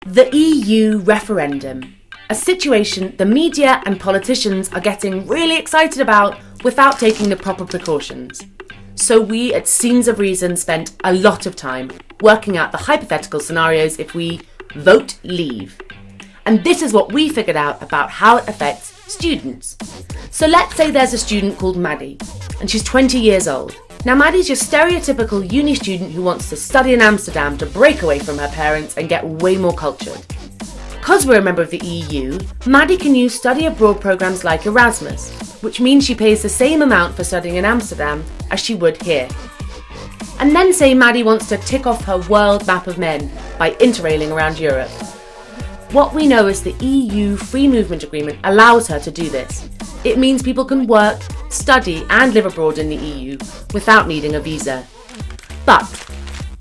The EU referendum, a situation the media and politicians are getting really excited about without taking the proper precautions. So we at Scenes of Reason spent a lot of time working out the hypothetical scenarios if we vote leave. And this is what we figured out about how it affects students. So let's say there's a student called Maddie, and she's 20 years old. Now Maddie's your stereotypical uni student who wants to study in Amsterdam to break away from her parents and get way more cultured. Because we're a member of the EU, Maddie can use study abroad programmes like Erasmus, which means she pays the same amount for studying in Amsterdam as she would here. And then say Maddie wants to tick off her world map of men by interrailing around Europe. What we know is the EU Free Movement Agreement allows her to do this. It means people can work, study and live abroad in the EU without needing a visa. But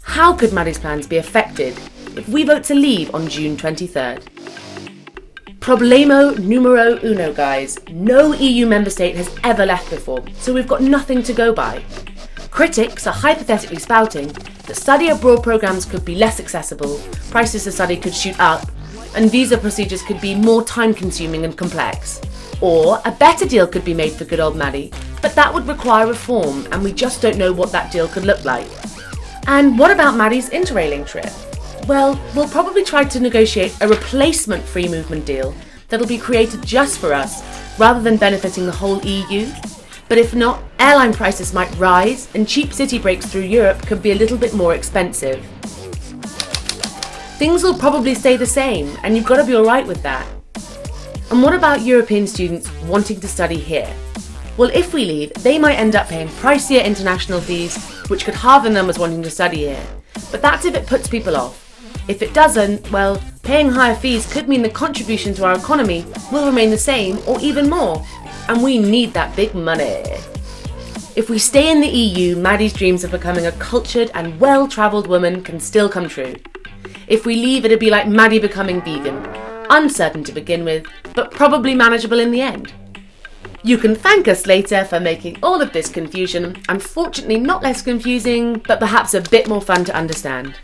how could Maddie's plans be affected if we vote to leave on June 23rd? Problemo numero uno, guys. No EU member state has ever left before, so we've got nothing to go by. Critics are hypothetically spouting that study abroad programmes could be less accessible, prices of study could shoot up, and visa procedures could be more time-consuming and complex. Or a better deal could be made for good old Maddie, but that would require reform, and we just don't know what that deal could look like. And what about Maddie's interrailing trip? Well, we'll probably try to negotiate a replacement free movement deal that'll be created just for us, rather than benefiting the whole EU. But if not, airline prices might rise, and cheap city breaks through Europe could be a little bit more expensive. Things will probably stay the same, and you've got to be alright with that. And what about European students wanting to study here? Well, if we leave, they might end up paying pricier international fees, which could halve the numbers wanting to study here. But that's if it puts people off. If it doesn't, well, paying higher fees could mean the contribution to our economy will remain the same or even more. And we need that big money. If we stay in the EU, Maddie's dreams of becoming a cultured and well-travelled woman can still come true. If we leave, it'd be like Maddie becoming vegan. Uncertain to begin with, but probably manageable in the end. You can thank us later for making all of this confusion, unfortunately not less confusing, but perhaps a bit more fun to understand.